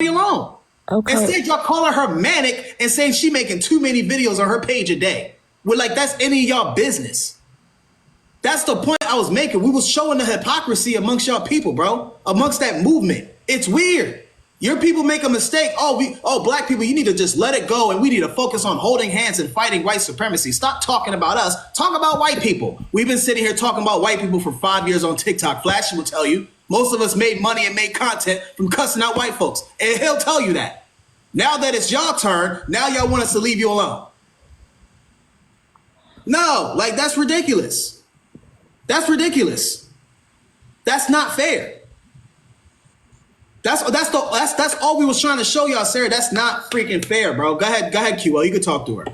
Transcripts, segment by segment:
alone. Okay. Instead, y'all calling her manic and saying she making too many videos on her page a day. We're like, that's any of y'all business. That's the point I was making. We was showing the hypocrisy amongst y'all people, bro. Amongst that movement. It's weird. Your people make a mistake. Black people, you need to just let it go and we need to focus on holding hands and fighting white supremacy. Stop talking about us. Talk about white people. We've been sitting here talking about white people for 5 years on TikTok. Flashy will tell you. Most of us made money and made content from cussing out white folks. And he'll tell you that. Now that it's y'all turn, now y'all want us to leave you alone. No, like that's ridiculous. That's ridiculous. That's not fair. That's all we was trying to show y'all, Sarah. That's not freaking fair, bro. Go ahead, QL. You can talk to her.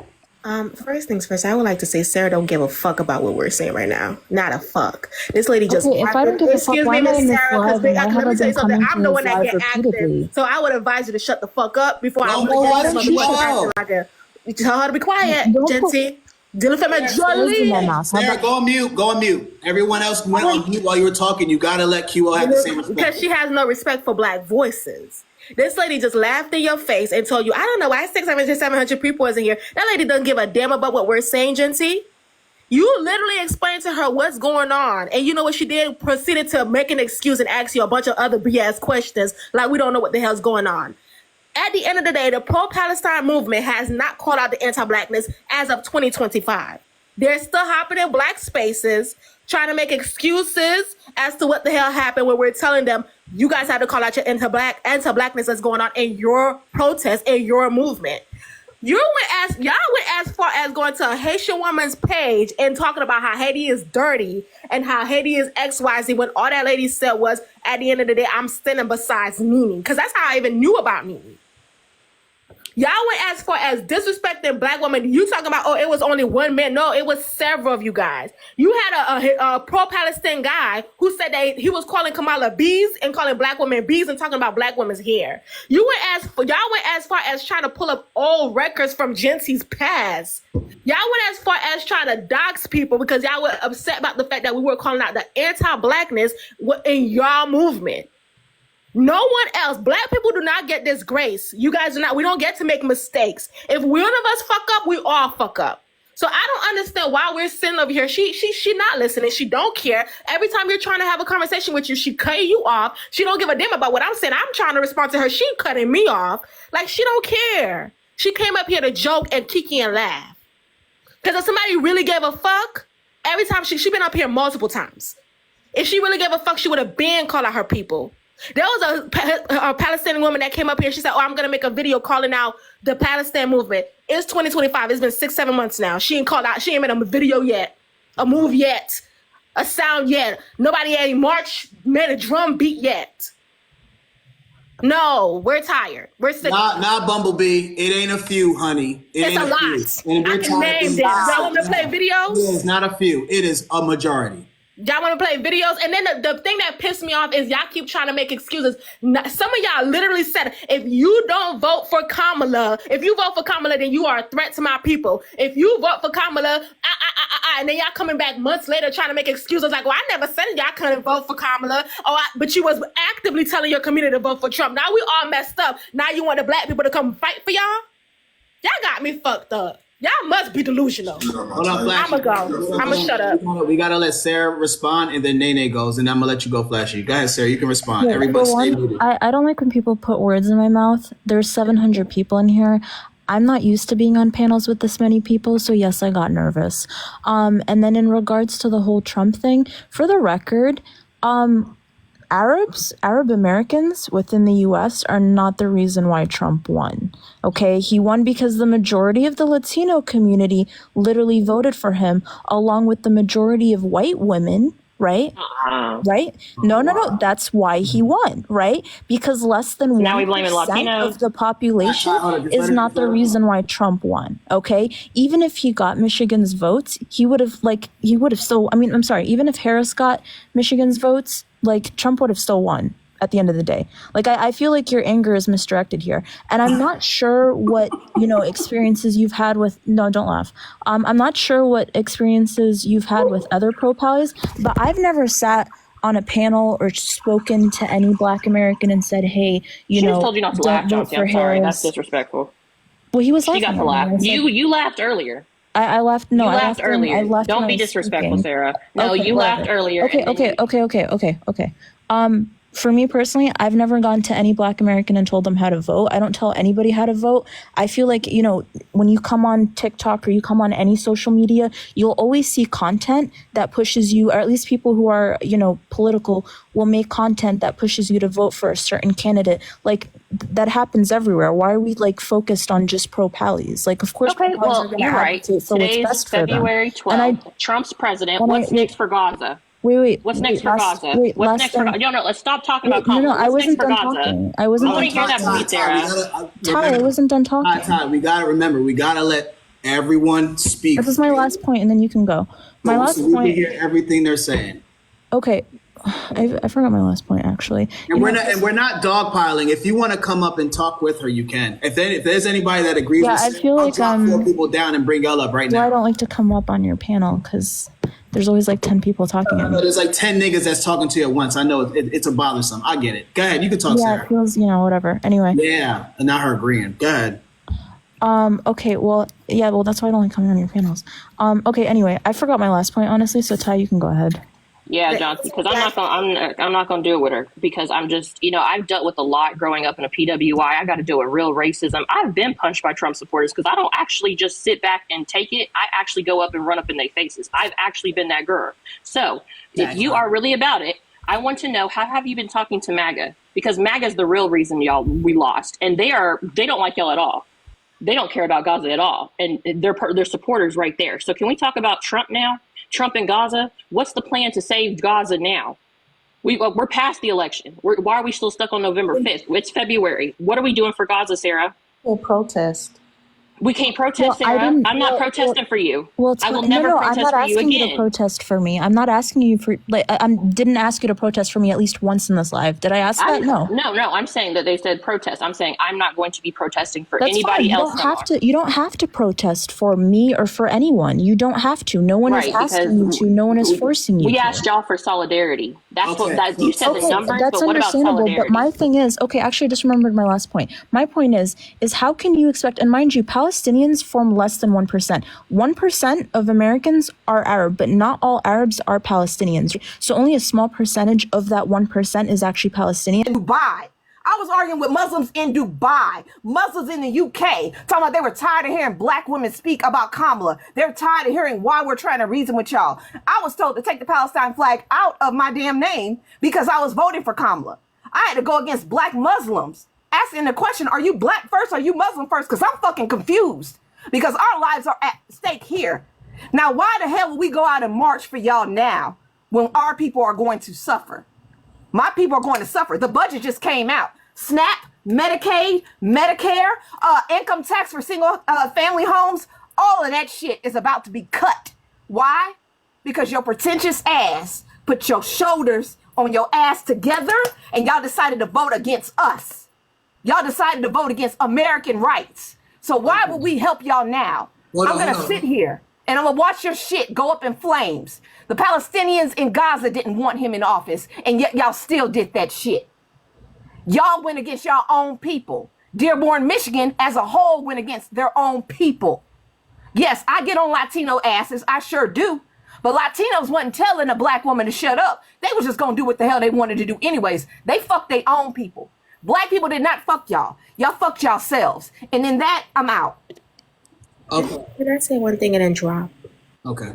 First things first, I would like to say Sarah don't give a fuck about what we're saying right now. Not a fuck. This lady just. Okay, if I don't give a fuck, why am I in this live and I let me haven't tell you been something. coming I'm to the this one that live get active, repeatedly? so I would advise you to shut the fuck up before I. Why don't you shut up? You tell her to be quiet, Genty. Dylan Jolie. Sarah, go on mute. Everyone else went on mute while you were talking. You gotta let QL have the same respect. Because she has no respect for black voices. This lady just laughed in your face and told you, I don't know why 600, 700 people isn't here. That lady doesn't give a damn about what we're saying, Genty. You literally explained to her what's going on. And you know what she did? Proceeded to make an excuse and ask you a bunch of other BS questions like we don't know what the hell's going on. At the end of the day, the pro-Palestine movement has not called out the anti-blackness as of 2025. They're still hopping in black spaces, trying to make excuses as to what the hell happened when we're telling them, you guys have to call out your anti-blackness that's going on in your protest, in your movement. Y'all went as far as going to a Haitian woman's page and talking about how Haiti is dirty and how Haiti is XYZ when all that lady said was, at the end of the day, I'm standing beside Nene. Because that's how I even knew about Nene. Y'all went as far as disrespecting black women. You talking about, it was only one man. No, it was several of you guys. You had a pro-Palestine guy who said that he was calling Kamala bees and calling black women bees and talking about black women's hair. Y'all went as far as trying to pull up old records from Genty's past. Y'all went as far as trying to dox people because y'all were upset about the fact that we were calling out the anti-blackness in y'all movement. No one else. Black people do not get this grace. You guys do not. We don't get to make mistakes. If one of us fuck up, we all fuck up. So I don't understand why we're sitting over here. She not listening. She don't care. Every time you're trying to have a conversation with you, she cutting you off. She don't give a damn about what I'm saying. I'm trying to respond to her. She cutting me off. Like she don't care. She came up here to joke and kiki and laugh. Because if somebody really gave a fuck, every time she been up here multiple times. If she really gave a fuck, she would have been called out her people. There was a Palestinian woman that came up here. She said, I'm going to make a video calling out the Palestine movement. It's 2025. It's been 6-7 months now. She ain't called out. She ain't made a video yet, a move yet, a sound yet. Nobody ain't made a drum beat yet. No, we're tired. We're sick. Not Bumblebee. It ain't a few, honey. It's a lot. I can name them. Y'all want me to play videos? It's not a few. It is a majority. Y'all want to play videos? And then the thing that pissed me off is y'all keep trying to make excuses. Some of y'all literally said, if you don't vote for Kamala, then you are a threat to my people. If you vote for Kamala, and then y'all coming back months later trying to make excuses like, well, I never said y'all couldn't vote for Kamala. But you was actively telling your community to vote for Trump. Now we all messed up. Now you want the black people to come fight for y'all? Y'all got me fucked up. Y'all must be delusional. Hold on, Flashy. I'm gonna shut up. We gotta let Sarah respond, and then Nene goes, and I'm gonna let you go, Flashy. Go ahead, Sarah. You can respond. Yeah, Everybody stay muted. I don't like when people put words in my mouth. There's 700 people in here. I'm not used to being on panels with this many people, so yes, I got nervous. And then in regards to the whole Trump thing, for the record, Arab Americans within the US are not the reason why Trump won. Okay, he won because the majority of the Latino community literally voted for him, along with the majority of white women, right? Right? No. That's why he won, right? Because less than 1% of the population is not the reason why Trump won. Okay, even if he got Michigan's votes, even if Harris got Michigan's votes, like Trump would have still won at the end of the day. Like I feel like your anger is misdirected here, and I'm not sure what experiences you've had with. No, don't laugh. I'm not sure what experiences you've had with other pro-pals, but I've never sat on a panel or spoken to any Black American and said, "Hey, you She know, just told you not to don't laugh, vote Chauncey. for I'm sorry. Harris." That's disrespectful. Well, he was She laughing got at to me. laugh. I said, You laughed earlier. I laughed. No, You I laughed laughed. I earlier. laughed Don't when I be was disrespectful, speaking. Sarah. No, Okay, you laughed whatever. earlier. Okay, and then okay. For me personally, I've never gone to any Black American and told them how to vote. I don't tell anybody how to vote. I feel like, you know, when you come on TikTok or you come on any social media, you'll always see content that pushes you, or at least people who are, you know, political will make content that pushes you to vote for a certain candidate. Like, that happens everywhere. Why are we like focused on just pro-pallies? Like, of course, Okay, pro-pallies are well, going to you're right. advocate for what's Today's best for them. February And I 12th. Trump's president. and I What's next for Gaza? What's next for Gaza? What's next for Gaza? No, let's stop talking about No, Kamala. I What's next wasn't for done Gaza? talking. I wasn't I want to done hear that from you, talking. Sarah. Ty, I wasn't done talking. Ty, we gotta remember, we gotta let everyone speak. This is my last point, and then you can go. My last so we point. can hear everything they're saying. Okay, I forgot my last point actually. And we're not dogpiling. If you want to come up and talk with her, you can. If there's anybody that agrees Yeah, with I Sarah, feel I'll like, drop 4 people down and bring y'all up right Well, I now. don't like to come up on your panel because there's always like 10 people talking at me. There's like 10 niggas that's talking to you at once. I know it's a bothersome. I get it. Go ahead. You can talk, Yeah, Sarah. it feels, you know, whatever. Anyway. Yeah, and not her agreeing. Go ahead. Okay, well, yeah, well, that's why I don't like coming on your panels. Okay, anyway, I forgot my last point, honestly, so Ty, you can go ahead. Yeah, Johnson, because I'm not gonna do it with her because I'm just, you know, I've dealt with a lot growing up in a PWI. I got to deal with real racism. I've been punched by Trump supporters because I don't actually just sit back and take it. I actually go up and run up in their faces. I've actually been that girl. So if you are really about it, I want to know, how have you been talking to MAGA? Because MAGA is the real reason we lost, and they don't like y'all at all. They don't care about Gaza at all, and they're supporters right there. So can we talk about Trump now? Trump and Gaza? What's the plan to save Gaza now? We're past the election. Why are we still stuck on November 5th? It's February. What are we doing for Gaza, Sarah? We'll protest. We can't protest, Well, Sarah. I'm not protesting for you. Well, I will never I'm protest not for you asking you to again. protest for me. I'm not asking you for, like, I didn't ask you to protest for me at least once in this live. Did I ask that? No. No, I'm saying that they said protest. I'm saying I'm not going to be protesting for That's anybody fine. else. You don't have to protest for me or for anyone. You don't have to. No one is asking you to. No one is forcing you We to. asked y'all for solidarity. That's Okay. you said the numbers, that's but what about understandable. solidarity? But my thing is, okay, actually, I just remembered my last point. My point is how can you expect? And mind you, Palestinians form less than 1%. 1% of Americans are Arab, but not all Arabs are Palestinians. So only a small percentage of that 1% is actually Palestinian. Dubai. I was arguing with Muslims in Dubai, Muslims in the UK, talking about they were tired of hearing black women speak about Kamala. They're tired of hearing why we're trying to reason with y'all. I was told to take the Palestine flag out of my damn name because I was voting for Kamala. I had to go against black Muslims, asking the question, are you black first or are you Muslim first? Because I'm fucking confused because our lives are at stake here. Now, why the hell would we go out and march for y'all now when our people are going to suffer? My people are going to suffer. The budget just came out. SNAP, Medicaid, Medicare, income tax for single family homes, all of that shit is about to be cut. Why? Because your pretentious ass put your shoulders on your ass together and y'all decided to vote against us. Y'all decided to vote against American rights. So why would we help y'all now? I'm going to sit here and I'm going to watch your shit go up in flames. The Palestinians in Gaza didn't want him in office, and yet y'all still did that shit. Y'all went against y'all own people. Dearborn, Michigan as a whole went against their own people. Yes, I get on Latino asses. I sure do. But Latinos wasn't telling a black woman to shut up. They was just going to do what the hell they wanted to do anyways. They fucked their own people. Black people did not fuck y'all. Y'all fucked yourselves. And in that, I'm out. Okay. Can I say one thing and then drop? Okay.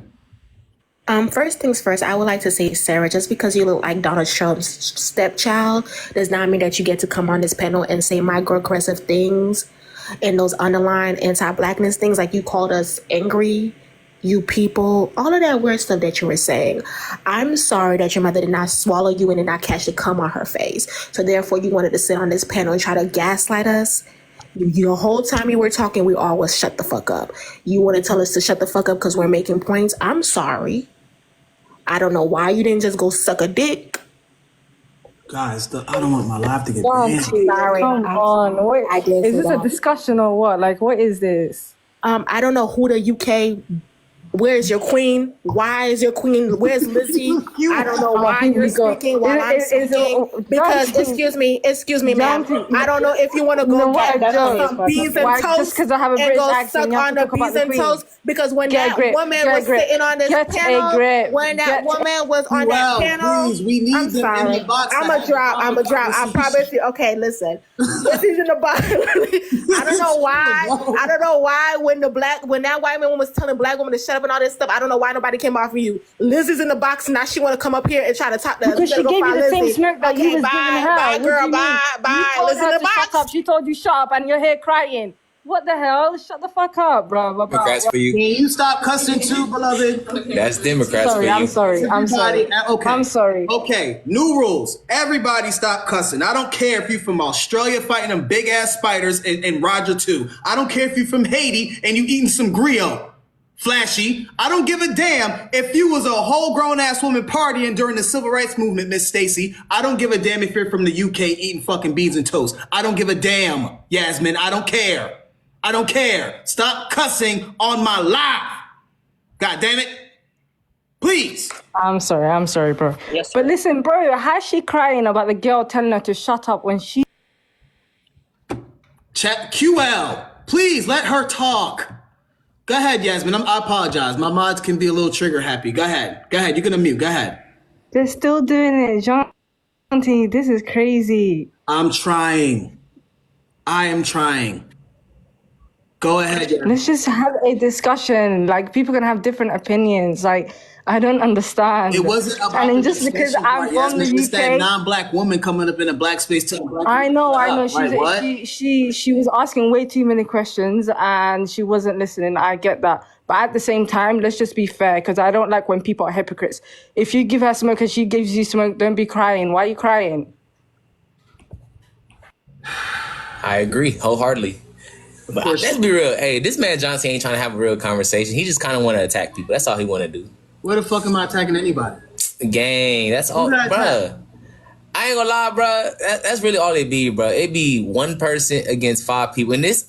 First things first, I would like to say, Sarah, just because you look like Donald Trump's stepchild does not mean that you get to come on this panel and say microaggressive things and those underlying anti-blackness things, like you called us angry, you people, all of that weird stuff that you were saying. I'm sorry that your mother did not swallow you and did not catch the cum on her face. So therefore you wanted to sit on this panel and try to gaslight us. The whole time you were talking, we always shut the fuck up. You want to tell us to shut the fuck up because we're making points? I'm sorry. I don't know why you didn't just go suck a dick. Guys, I don't want my life to get Wow, banned. Sorry. come on. What, is this a discussion or what? Like, what is this? I don't know who the UK Where's your queen? Why is your queen? Where's Lizzie? I don't know why here you're we go. speaking while I'm speaking. Because, excuse me, ma'am. I don't know if you want to go get some beans and Why? toast Just 'cause I have a and British go accent, suck you have on to the talk about beans the and queen. toast. Because when Get a that grip. woman Get a was grip. sitting on this Get a panel, grip. when that Get- woman was on Well, that panel, please, we need I'm them in sorry. the box to I'm have a drop. the I'm a drop. I conversation. promise you. Okay, listen. Lizzie's in the box. I don't know why. I don't know why when that white man was telling black woman to shut up and all this stuff, I don't know why nobody came off of you. Lizzie's in the box now. She want to come up here and try to talk to us. Because she Better go gave you find the same Lizzie. smirk that you was bye, giving her. bye, What do girl, you bye, mean? bye. You told Lizzie in her the to box. shut up. She told you shut up, and you're here crying. What the hell? Shut the fuck up, bro. Democrats for you. Can you stop cussing too, beloved? That's Democrats Sorry, for you. I'm sorry. I'm sorry. Everybody- okay. I'm sorry. Okay, new rules. Everybody stop cussing. I don't care if you're from Australia fighting them big ass spiders and Roger too. I don't care if you're from Haiti and you eating some griot. Flashy. I don't give a damn if you was a whole grown ass woman partying during the civil rights movement, Miss Stacy. I don't give a damn if you're from the UK eating fucking beans and toast. I don't give a damn, Yasmin. I don't care. I don't care. Stop cussing on my live. God damn it. Please. I'm sorry, bro. Yes, sir. But listen, bro, how's she crying about the girl telling her to shut up when she Chat QL. Please let her talk. Go ahead, Yasmin. I apologize. My mods can be a little trigger happy. Go ahead. Go ahead. You can unmute. Go ahead. they're still doing it, Jonty? This is crazy. I'm trying. I am trying. Go ahead. Yasmin. Let's just have a discussion. Like, people can have different opinions. Like, I don't understand. It wasn't about and then the just because discussion I'm part, from the Yasmin. It's that UK. non-black woman coming up in a black space telling black I people know, to shut up. Like, what? she was asking way too many questions and she wasn't listening. I get that. But at the same time, let's just be fair, because I don't like when people are hypocrites. If you give her smoke and she gives you smoke, don't be crying. Why are you crying? I agree wholeheartedly. But course. let's be real. Hey, this man Johnson ain't trying to have a real conversation. He just kind of want to attack people. That's all he want to do. Where the fuck am I attacking anybody? Gang, that's all, Who did I bruh. attack? I ain't gonna lie, bruh. That's really all it be, bruh. It be one person against 5 people, and this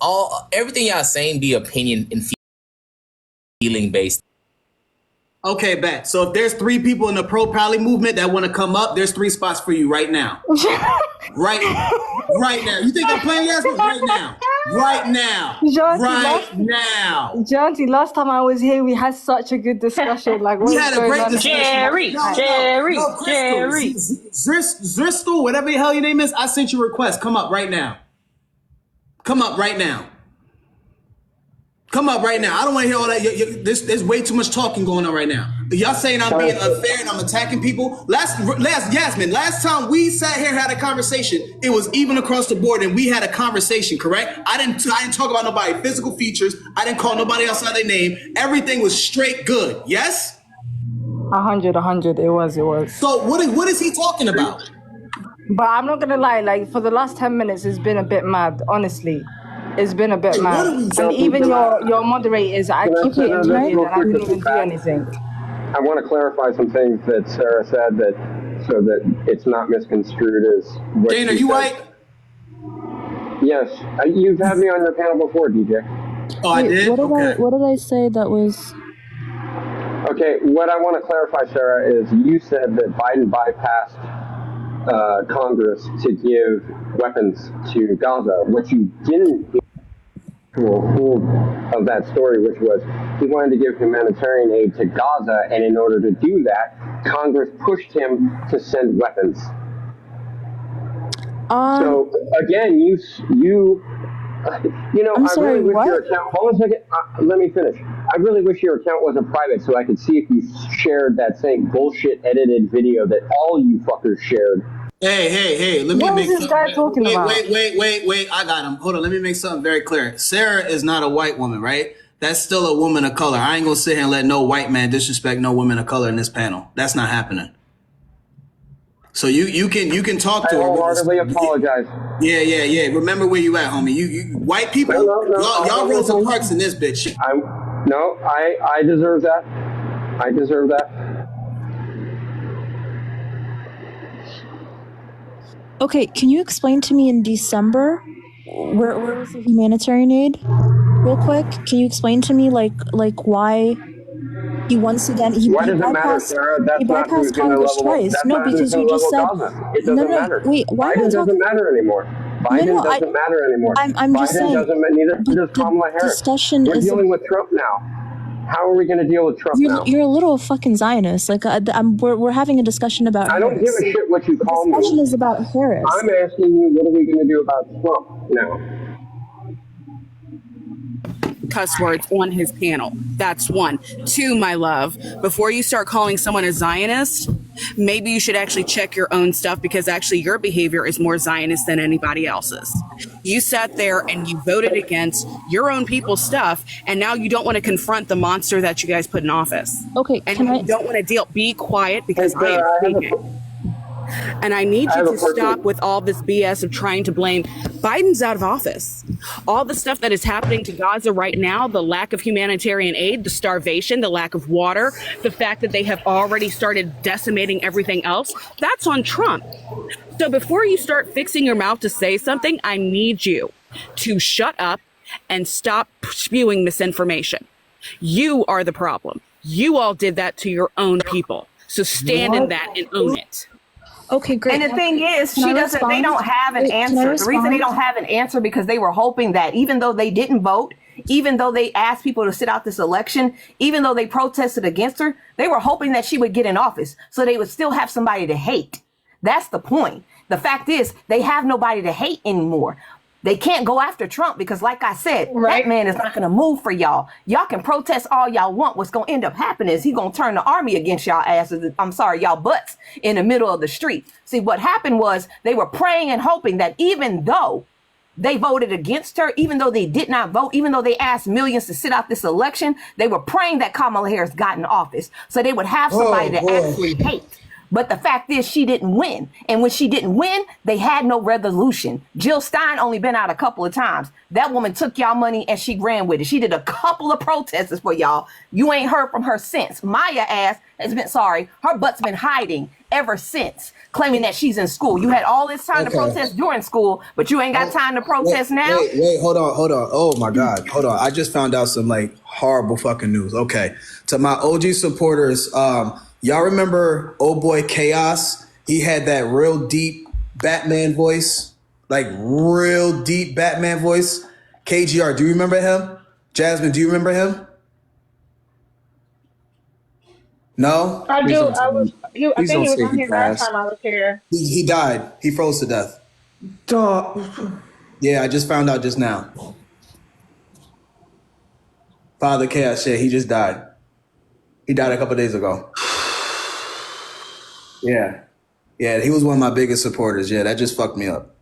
everything y'all saying be opinion and feeling based. Okay, bet. So if there's 3 people in the pro-pally movement that want to come up, there's 3 spots for you right now. Right now. You think I'm playing Yasmin? Right now. Right now. Jonty, Right now. Jonty, last time I was here, we had such a good discussion. Like, We what's had a going great on? discussion. Jerry, Jerry. Zristel, whatever the hell your name is, I sent you a request. Come up right now. Come up right now. Come up right now. I don't want to hear all that. There's way too much talking going on right now. Y'all saying I'm being unfair and I'm attacking people. Yasmin, last time we sat here and had a conversation, it was even across the board and we had a conversation, correct? I didn't talk about nobody's physical features. I didn't call nobody else out their name. Everything was straight good. Yes? 100. It was. So what is he talking about? But I'm not gonna lie, like, for the last 10 minutes, it's been a bit mad, honestly. It's been a bit Hey, mad. what are we And talking even about? your moderators, I keep Can I getting say muted real and I quick didn't to even do back? anything. I want to clarify some things that Sarah said so that it's not misconstrued as what Jane, are she you said. white? Yes. You've had me on your panel before, DJ. Oh, I did? Okay. What did I say that was? Okay, what I want to clarify, Sarah, is you said that Biden bypassed Congress to give weapons to Gaza. What you didn't hear full of that story, which was he wanted to give humanitarian aid to Gaza, and in order to do that, Congress pushed him to send weapons. So again, you know, I'm sorry, really wish what? your account. Hold on a second. Let me finish. I really wish your account wasn't private, so I could see if you shared that same bullshit edited video that all you fuckers shared. Hey, let me What make is this something. guy talking about? Wait, I got him. Hold on, let me make something very clear. Sarah is not a white woman, right? That's still a woman of color. I ain't gonna sit here and let no white man disrespect no woman of color in this panel. That's not happening. So you can talk I to her. wholeheartedly apologize. Yeah. Remember where you at, homie. You white people, No. y'all Rosa Parks in this bitch. I deserve that. I deserve that. Okay, can you explain to me in December where was the humanitarian aid? Real quick, can you explain to me like why He once again he Why does it matter, bypassed Sarah? That's he not who's bypassed going to Congress level. twice. That's No, not who's because going you to just level said Gaza. It no, doesn't no. matter. Wait, why am I Biden talking? doesn't matter anymore. No, Biden no, doesn't matter anymore. I'm just Biden saying. doesn't. Neither But does the Kamala Harris. discussion We're is dealing with Trump now. How are we going to deal with Trump now? you're a little fucking Zionist. Like we're having a discussion about. I don't give Harris. a shit what you call The discussion me. is about Harris. I'm asking you, what are we going to do about Trump now? Cuss words on his panel. That's one. Two, my love, before you start calling someone a Zionist, maybe you should actually check your own stuff, because actually your behavior is more Zionist than anybody else's. You sat there and you voted against your own people's stuff, and now you don't want to confront the monster that you guys put in office. Okay, And can you I? don't want to deal. Be quiet, because Hey, I am Sarah, I have a speaking. And I need I you have to a question. stop with all this BS of trying to blame. Biden's out of office. All the stuff that is happening to Gaza right now, the lack of humanitarian aid, the starvation, the lack of water, the fact that they have already started decimating everything else, that's on Trump. So before you start fixing your mouth to say something, I need you to shut up and stop spewing misinformation. You are the problem. You all did that to your own people. So stand in that and own it. Okay, great. And the thing is, Can I she doesn't. They respond? don't have an Wait, can I answer. The reason they respond? don't have an answer because they were hoping that even though they didn't vote, even though they asked people to sit out this election, even though they protested against her, they were hoping that she would get in office, so they would still have somebody to hate. That's the point. The fact is, they have nobody to hate anymore. They can't go after Trump because, like I said, that man is not going to move for y'all. Y'all can protest all y'all want. What's going to end up happening is he's going to turn the army against y'all asses. I'm sorry, y'all butts in the middle of the street. See, what happened was they were praying and hoping that even though they voted against her, even though they did not vote, even though they asked millions to sit out this election, they were praying that Kamala Harris got in office so they would have somebody to actually hate. But the fact is, she didn't win. And when she didn't win, they had no resolution. Jill Stein only been out a couple of times. That woman took y'all money and she ran with it. She did a couple of protests for y'all. You ain't heard from her since. Maya ass has been, sorry, her butt's been hiding ever since, claiming that she's in school. You had all this time to protest during school, but you ain't got time to protest now. Wait, hold on. Oh my God, hold on. I just found out some like horrible fucking news. Okay, to my OG supporters, y'all remember old boy Chaos? He had that real deep Batman voice, like real deep Batman voice. KGR, do you remember him? Jasmine, do you remember him? No, I do. I was. I think Please he don't was say on he here last passed. time I was here. he died. He froze to death. Yeah, I just found out just now. Father Chaos, yeah, he just died. He died a couple days ago. Yeah. Yeah, he was one of my biggest supporters. Yeah, that just fucked me up.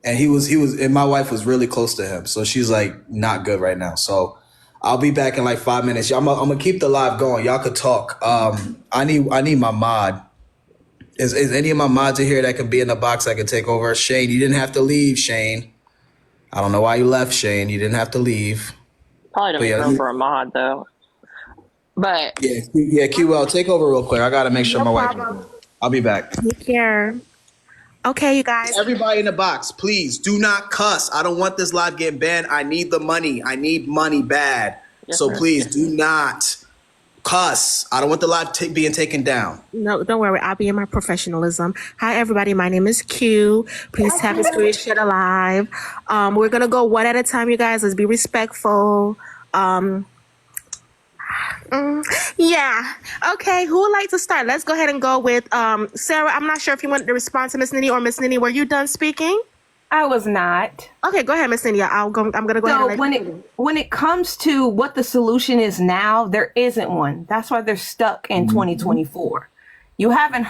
And he was, and my wife was really close to him. So she's like not good right now. So I'll be back in like 5 minutes. I'm gonna keep the live going. Y'all could talk. I need my mod. Is any of my mods in here that can be in the box I can take over? Shane, you didn't have to leave, Shane. I don't know why you left, Shane. You didn't have to leave. Probably don't But make yeah, room for a mod though. But Yeah, QL, take over real quick. I gotta make sure my wife. I'll be back. Here. Okay, you guys. Everybody in the box, please do not cuss. I don't want this live getting banned. I need the money. I need money bad. Yes, So sir. please do not cuss. I don't want the live being taken down. No, don't worry. I'll be in my professionalism. Hi, everybody. My name is Q. Please tap the screen share alive. We're gonna go one at a time, you guys. Let's be respectful. Yeah. Okay. Who would like to start? Let's go ahead and go with Sarah. I'm not sure if you wanted to respond to Miss Nini or Miss Nini. Were you done speaking? I was not. Okay. Go ahead, Miss Nini. I'm gonna go ahead. So And when it comes to what the solution is now, there isn't one. That's why they're stuck in 2024. You haven't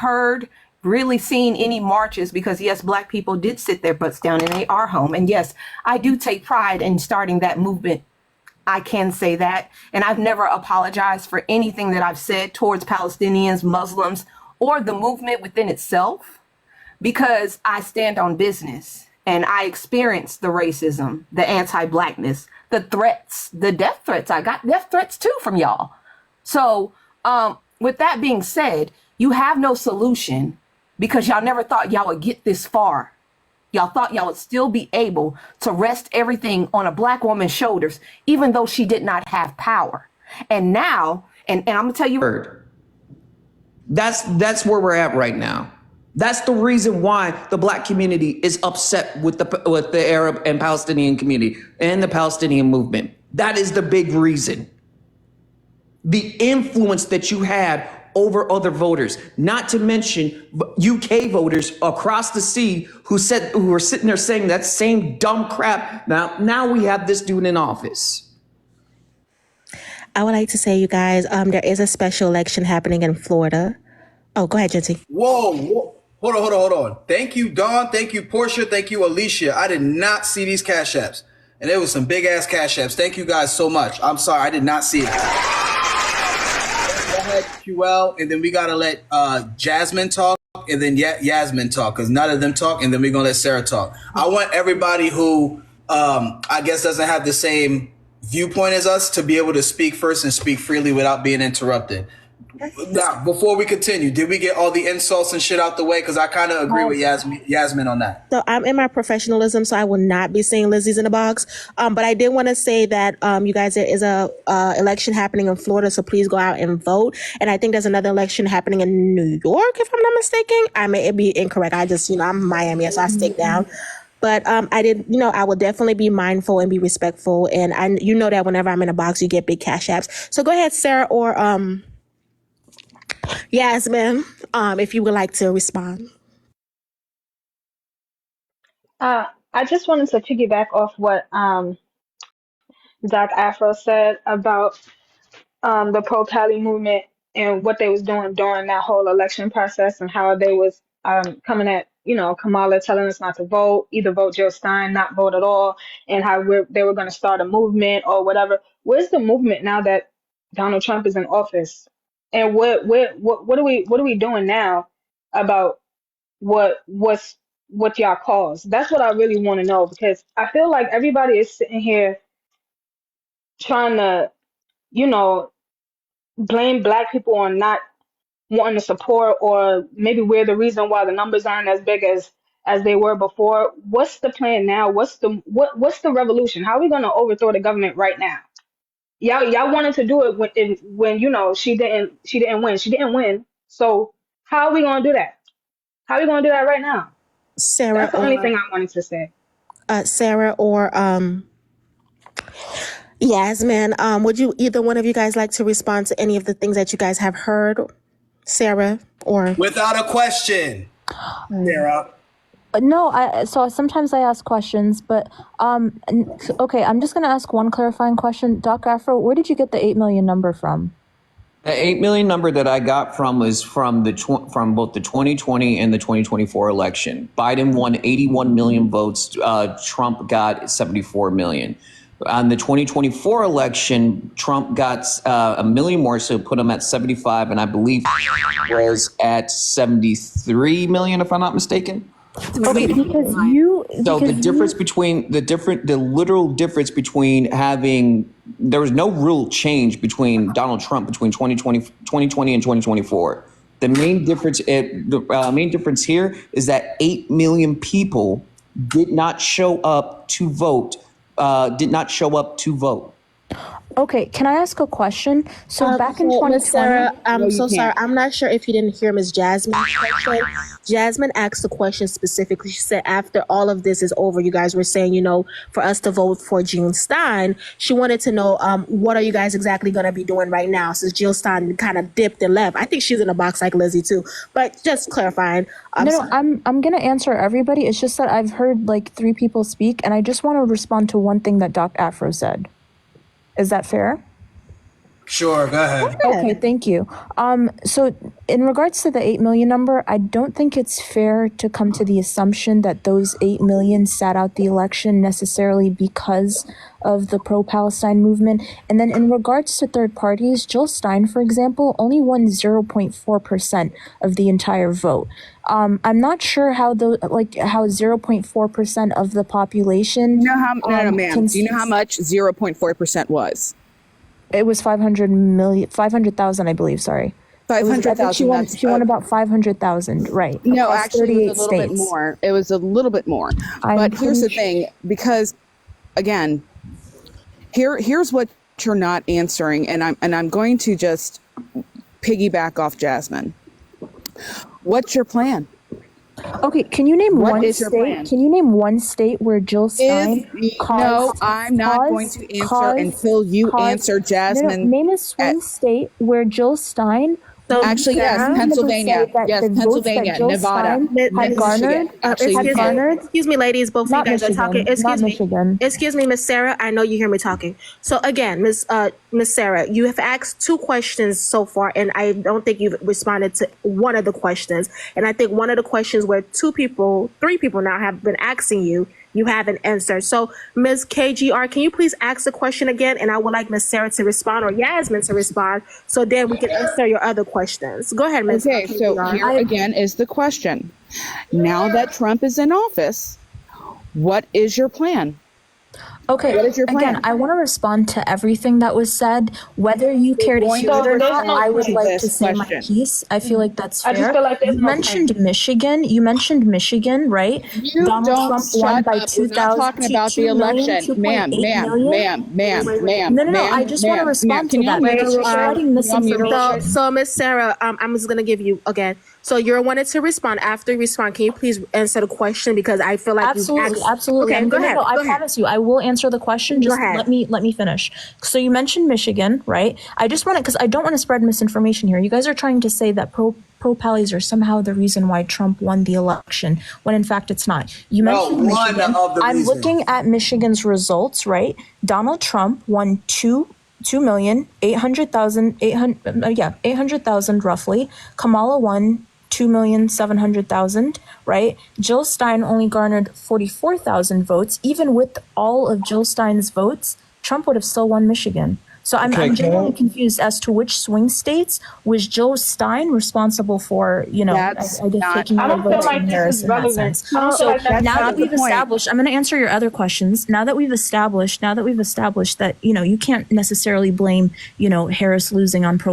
really seen any marches because yes, Black people did sit their butts down and they are home. And yes, I do take pride in starting that movement. I can say that. And I've never apologized for anything that I've said towards Palestinians, Muslims, or the movement within itself, because I stand on business and I experienced the racism, the anti-Blackness, the threats, the death threats. I got death threats too from y'all. So with that being said, you have no solution because y'all never thought y'all would get this far. Y'all thought y'all would still be able to rest everything on a Black woman's shoulders, even though she did not have power. And now And I'm gonna tell you, That's where we're at right now. That's the reason why the black community is upset with the Arab and Palestinian community and the Palestinian movement. That is the big reason. The influence that you had over other voters, not to mention UK voters across the sea who were sitting there saying that same dumb crap. Now we have this dude in office. I would like to say, you guys, there is a special election happening in Florida. Oh, go ahead, Jinty. Whoa. Hold on. Thank you, Dawn. Thank you, Portia. Thank you, Alicia. I did not see these cash apps. And there was some big ass cash apps. Thank you guys so much. I'm sorry, I did not see it. Go ahead, QL, and then we gotta let Jasmine talk, and then Yasmin talk, because none of them talk, and then we're gonna let Sarah talk. I want everybody who I guess doesn't have the same viewpoint as us to be able to speak first and speak freely without being interrupted. Now, before we continue, did we get all the insults and shit out the way? Because I kind of agree with Yasmin on that. So I'm in my professionalism, so I will not be saying Lizzie's in a box. But I did want to say that, you guys, there is a election happening in Florida, so please go out and vote. And I think there's another election happening in New York, if I'm not mistaken. I may be incorrect. I just, I'm Miami, so I stick down. But I will definitely be mindful and be respectful. And that whenever I'm in a box, you get big cash apps. So go ahead, Sarah or Yasmin, if you would like to respond. I just wanted to piggyback off what Doc Afro said about the pro-Cali movement and what they was doing during that whole election process and how they was coming at Kamala, telling us not to vote, either vote Jill Stein, not vote at all, and how they were going to start a movement or whatever. Where's the movement now that Donald Trump is in office? And what are we doing now about what's y'all cause? That's what I really want to know, because I feel like everybody is sitting here trying to, blame black people on not wanting to support, or maybe we're the reason why the numbers aren't as big as they were before. What's the plan now? What's the revolution? How are we gonna overthrow the government right now? Y'all wanted to do it when she didn't win. She didn't win. So how are we gonna do that? How are we gonna do that right now? Sarah, that's the only thing I wanted to say. Sarah or Yasmin, would you either one of you guys like to respond to any of the things that you guys have heard? Sarah or without a question, Sarah. No, so sometimes I ask questions, but okay, I'm just gonna ask one clarifying question. Doc Afro, where did you get the 8 million number from? The 8 million number that I got was from from both the 2020 and the 2024 election. Biden won 81 million votes. Trump got 74 million. On the 2024 election, Trump got a million more, so put him at 75, and I believe was at 73 million, if I'm not mistaken. Okay, because the literal difference between there was no real change between Donald Trump between 2020 and 2024. The main difference here is that 8 million people did not show up to vote. Okay, can I ask a question? So back in 2020, Sarah, I'm so sorry. I'm not sure if you didn't hear Ms. Jasmine's question. Jasmine asked the question specifically. She said, after all of this is over, you guys were saying, for us to vote for Jill Stein. She wanted to know, what are you guys exactly going to be doing right now since Jill Stein kind of dipped and left? I think she's in a box like Lizzie too, but just clarifying. I'm going to answer everybody. It's just that I've heard like 3 people speak, and I just want to respond to one thing that Doc Afro said. Is that fair? Sure, go ahead. Okay, thank you. So in regards to the 8 million number, I don't think it's fair to come to the assumption that those 8 million sat out the election necessarily because of the pro-Palestine movement. And then in regards to third parties, Jill Stein, for example, only won 0.4% of the entire vote. I'm not sure how 0.4% of the population. Ma'am. Do you know how much 0.4% was? It was 500,000, I believe. Sorry. 500,000. She won about 500,000, right? No, actually, it was a little bit more. It was a little bit more. But here's the thing, because again, here's what you're not answering, and I'm going to just piggyback off Jasmine. What's your plan? Okay, can you name What one is your state? plan? Can you name one state where Jill Stein No, I'm not going to answer until you answer, Jasmine. Name a swing state where Jill Stein. Actually, yes, Pennsylvania. Yes, Pennsylvania, Nevada. Had garnered. Excuse me, ladies. Both of you Not guys are talking. Michigan, not Michigan. Excuse me, Miss Sarah. I know you hear me talking. So again, Miss Sarah, you have asked 2 questions so far, and I don't think you've responded to one of the questions. And I think one of the questions where 3 people now have been asking you haven't answered. So, Ms. KGR, can you please ask the question again? And I would like Ms. Sarah to respond or Yasmin to respond, so then we can answer your other questions. Go ahead, Ms. Okay, so KGR. here again is the question. Now that Trump is in office, what is your plan? Okay, What is your plan? again, I want to respond to everything that was said. Whether you care to going hear it to or not, respond I would to like this to say my question. piece. I feel like that's I just fair. feel like there's You no mentioned Michigan. You mentioned Michigan, right? You Donald don't Trump won shut by up. We're not talking about the 2 million, election. Ma'am, 2.8 million. No, I just want to respond to that. Can You're you spreading misinformation. So, Ms. Sarah, I'm just gonna give you again. So you're wanted to respond. After you respond, can you please answer the question, because I feel like Absolutely. Okay, go ahead. I promise you, I will answer the question. Just ahead. let me finish. So you mentioned Michigan, right? I just want to, because I don't want to spread misinformation here. You guys are trying to say that pro-pallies are somehow the reason why Trump won the election, when in fact it's not. You mentioned Michigan. I'm looking at Michigan's results, right? Donald Trump won 800,000 roughly. Kamala won 2,700,000, right? Jill Stein only garnered 44,000 votes. Even with all of Jill Stein's votes, Trump would have still won Michigan. So I'm genuinely confused as to which swing states was Jill Stein responsible for, That's taking I the don't feel votes like in this Harris is in that relevant. sense. I don't feel So like that's now not that the we've point. established, I'm going to answer your other questions. Now that we've established that, you can't necessarily blame, Harris losing on pro.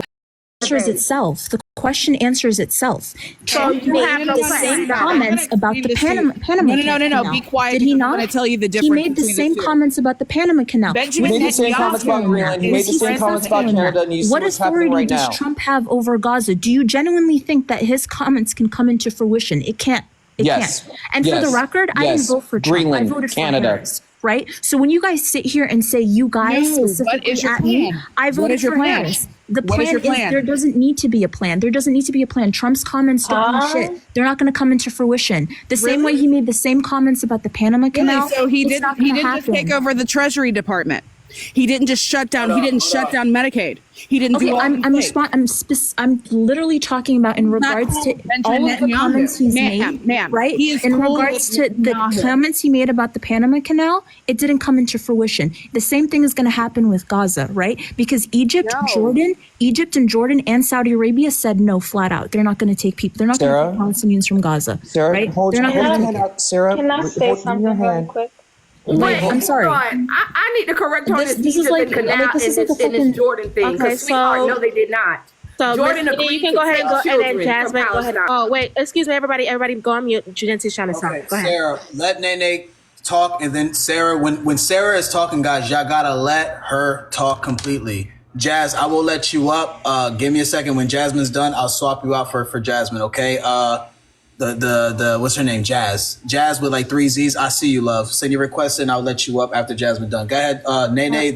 Answers itself. The question answers itself. Trump you have made no the plan. same comments about the Panama No. Canal. Be quiet. Did he because not? I'm going to tell you the difference. He made the between same two. comments about the Panama Canal. Benjamin He made the same Netanyahu. comments about Greenland. He made the same comments about Canada, and you see What what's authority happening right does now. Trump have over Gaza? Do you genuinely think that his comments can come into fruition? It can't. It Yes. can't. And for Yes. the record, I didn't Yes. vote for Trump. Greenland, I voted Canada. for Harris. Right? So when you guys sit here and say you guys No, what specifically is your at me, plan? I What voted is your for plan? Harris. The What is plan your is plan? there doesn't need to be a plan. There doesn't need to be a plan. Trump's comments don't mean shit. They're not going to come into fruition. The same way he made the same comments about the Panama Canal. Really? So he it's didn't. not He gonna didn't just happen. take over the Treasury Department. He didn't just shut down. He didn't shut down Medicaid. He didn't Okay, do all these things. I'm literally talking about in regards to all of the comments he's made, right? He is In cool regards with to the Netanyahu. comments he made about the Panama Canal, it didn't come into fruition. The same thing is going to happen with Gaza, right? Because Egypt and Jordan and Saudi Arabia said no flat out. They're not going to take people. They're not going to take Palestinians from Gaza, Sarah, right? hold They're not your going to hand take it. out. Sarah, Can I say hold your something really hand. quick? Wait, I'm sorry. hold on. I need to correct her on this This is Egypt like- and Canal like, this is and like a this fucking- Jordan thing. Okay, Because sweetheart, so- no, they did not. So Jordan Miss agreed you can to go ahead take and go, and then children Jasmine, from go ahead. Palestine. Oh wait, excuse me, everybody go on mute. Judenti's trying to talk. Okay, Go ahead. Sarah, let Nene talk, and then Sarah, when Sarah is talking, guys, y'all gotta let her talk completely. Jazz, I will let you up. Give me a second. When Jasmine's done, I'll swap you out for Jasmine. Okay. The what's her name? Jazz with like 3 Z's. I see you, love. Send your request and I'll let you up after Jasmine done. Go ahead, Nene.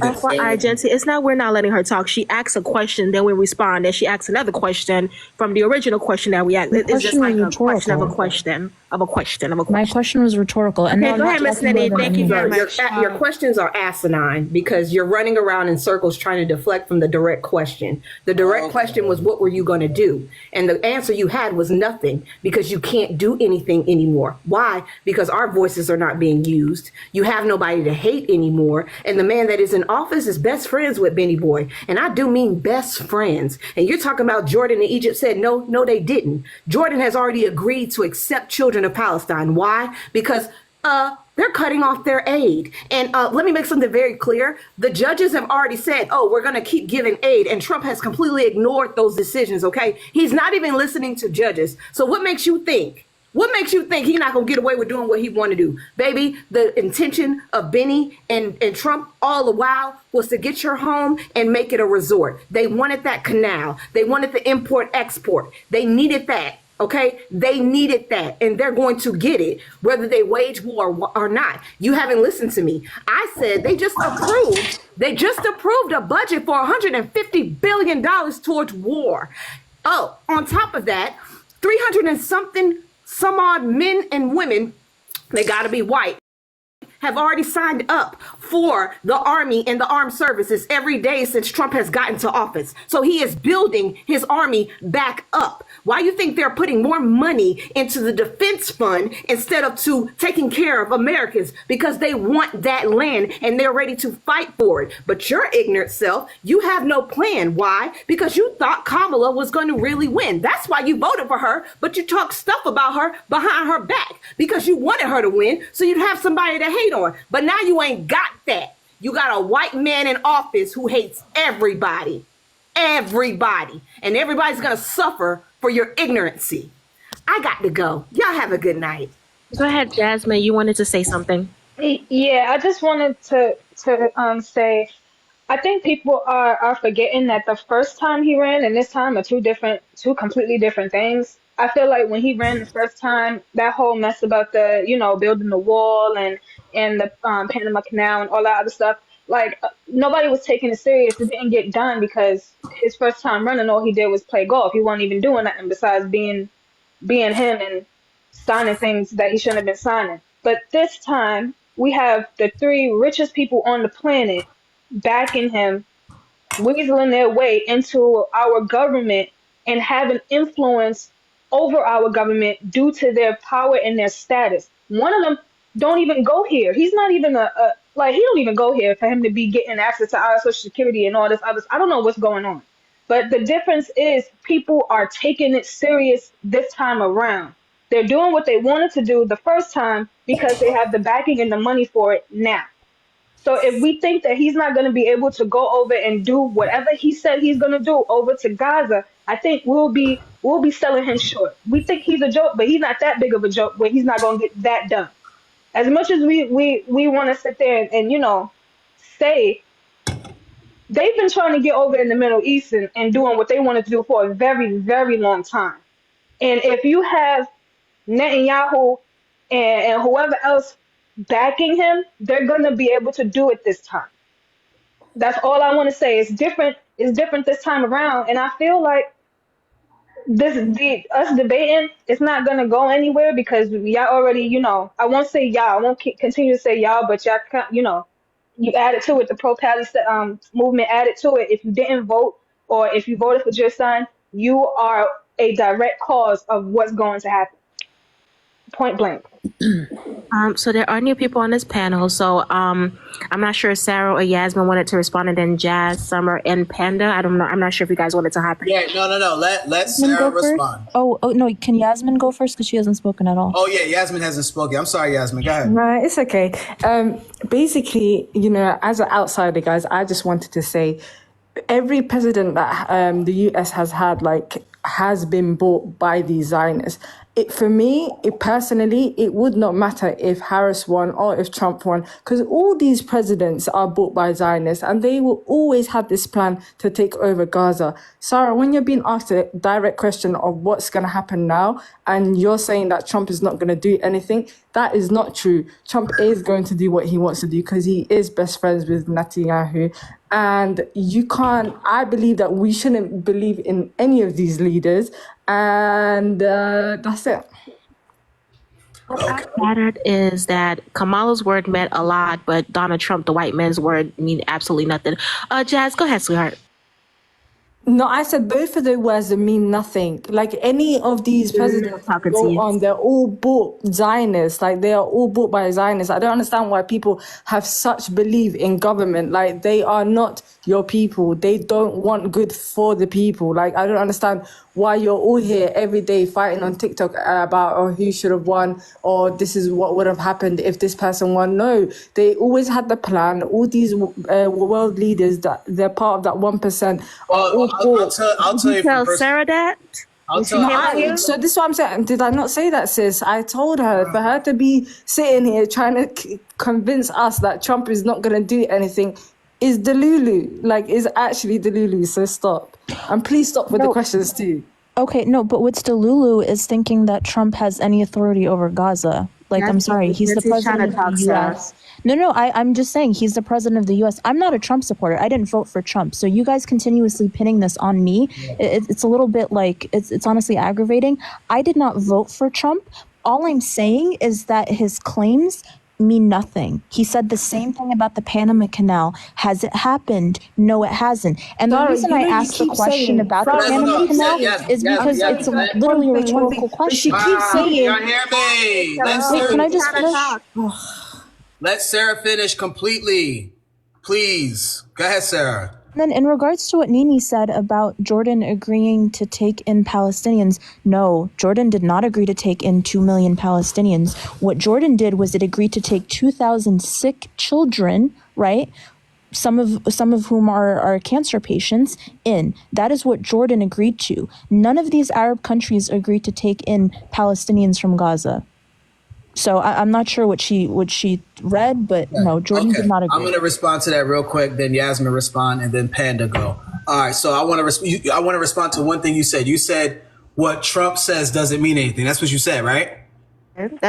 Genty, it's not we're not letting her talk. She asks a question, then we respond, and she asks another question from the original question that we asked. It's just like a question of a question of a question of a My question. question was rhetorical. And Okay, no, go I'm ahead, not Miss talking Nene. more than Thank you anyone. very much. Your questions are asinine because you're running around in circles trying to deflect from the direct question. The direct question was, what were you going to do? And the answer you had was nothing, because you can't do anything anymore. Why? Because our voices are not being used. You have nobody to hate anymore. And the man that is in office is best friends with Benny Boy. And I do mean best friends. And you're talking about Jordan and Egypt said, no, they didn't. Jordan has already agreed to accept children of Palestine. Why? Because they're cutting off their aid. And let me make something very clear. The judges have already said, we're going to keep giving aid. And Trump has completely ignored those decisions, okay? He's not even listening to judges. So what makes you think What makes you think he's not gonna get away with doing what he want to do? Baby, the intention of Benny and Trump all the while was to get your home and make it a resort. They wanted that canal. They wanted the import-export. They needed that. Okay, they needed that, and they're going to get it, whether they wage war or not. You haven't listened to me. I said they just approved a budget for $150 billion towards war. Oh, on top of that, 300 and some odd men and women, they got to be white, have already signed up for the army and the armed services every day since Trump has gotten to office. So he is building his army back up. Why do you think they're putting more money into the defense fund instead of to taking care of Americans? Because they want that land and they're ready to fight for it. But your ignorant self, you have no plan. Why? Because you thought Kamala was going to really win. That's why you voted for her, but you talk stuff about her behind her back because you wanted her to win so you'd have somebody to hate on. But now you ain't got that. You got a white man in office who hates everybody. Everybody. And everybody's going to suffer for your ignorancy. I got to go. Y'all have a good night. Go ahead, Jasmine. You wanted to say something. Yeah, I just wanted to say, I think people are forgetting that the first time he ran and this time are two completely different things. I feel like when he ran the first time, that whole mess about the, building the wall and the Panama Canal and all that other stuff, like nobody was taking it serious. It didn't get done because his first time running, all he did was play golf. He wasn't even doing nothing besides being him and signing things that he shouldn't have been signing. But this time, we have the three richest people on the planet backing him, weaseling their way into our government and having influence over our government due to their power and their status. One of them don't even go here. He's not even he don't even go here for him to be getting access to our Social Security and all this other. I don't know what's going on. But the difference is people are taking it serious this time around. They're doing what they wanted to do the first time because they have the backing and the money for it now. So if we think that he's not going to be able to go over and do whatever he said he's going to do over to Gaza, I think we'll be selling him short. We think he's a joke, but he's not that big of a joke where he's not going to get that done. As much as we want to sit there and say they've been trying to get over in the Middle East and doing what they wanted to do for a very, very long time. And if you have Netanyahu and whoever else backing him, they're going to be able to do it this time. That's all I want to say. It's different this time around. And I feel like us debating, it's not going to go anywhere because y'all already, I won't say y'all. I won't continue to say y'all, but y'all, you added to it. The pro-Pally movement added to it. If you didn't vote or if you voted for your son, you are a direct cause of what's going to happen. Point blank. So there are new people on this panel. So I'm not sure if Sarah or Yasmin wanted to respond, and then Jazz, Summer, and Panda. I don't know. I'm not sure if you guys wanted to hop in. Yeah, no. Let Sarah respond. Oh no, can Yasmin go first because she hasn't spoken at all? Oh yeah, Yasmin hasn't spoken. I'm sorry, Yasmin. Go ahead. No, it's okay. Basically, as an outsider, guys, I just wanted to say every president that the US has had, has been bought by these Zionists. For me, personally, it would not matter if Harris won or if Trump won, because all these presidents are bought by Zionists and they will always have this plan to take over Gaza. Sarah, when you're being asked a direct question of what's going to happen now, and you're saying that Trump is not going to do anything, that is not true. Trump is going to do what he wants to do because he is best friends with Netanyahu. And I believe that we shouldn't believe in any of these leaders. And that's it. What mattered is that Kamala's word meant a lot, but Donald Trump, the white man's word, mean absolutely nothing. Jazz, go ahead, sweetheart. No, I said both of the words mean nothing. Like any of these presidents go on, they're all bought Zionists. Like they are all bought by Zionists. I don't understand why people have such belief in government. Like they are not your people. They don't want good for the people. Like I don't understand why you're all here every day fighting on TikTok about who should have won or this is what would have happened if this person won. No, they always had the plan. All these world leaders that they're part of that 1%. I'll tell you from Sarah that. I'll You know, tell. so this is what I'm saying. Did I not say that, sis? I told her for her to be sitting here trying to convince us that Trump is not going to do anything is delulu. Like, is actually delulu. So stop. And please stop with the questions too. Okay, no, but what's Delulu is thinking that Trump has any authority over Gaza. Like, I'm sorry, he's the president of the U.S. No, I'm just saying he's the president of the U.S. I'm not a Trump supporter. I didn't vote for Trump. So you guys continuously pinning this on me, it's a little bit like, it's honestly aggravating. I did not vote for Trump. All I'm saying is that his claims mean nothing. He said the same thing about the Panama Canal. Has it happened? No, it hasn't. And the reason I asked the question about the Panama Canal is because it's literally a rhetorical question. She keeps saying, You hear me? Wait, can I just finish? Let Sarah finish completely. Please. Go ahead, Sarah. Then in regards to what Nini said about Jordan agreeing to take in Palestinians, no, Jordan did not agree to take in 2 million Palestinians. What Jordan did was it agreed to take 2,000 sick children, right? Some of whom are cancer patients in. That is what Jordan agreed to. None of these Arab countries agreed to take in Palestinians from Gaza. So I'm not sure what she read, but no, Jordan did not agree. I'm going to respond to that real quick. Then Yasmin respond, and then Panda go. All right. So I want to respond to one thing you said. You said what Trump says doesn't mean anything. That's what you said, right? That's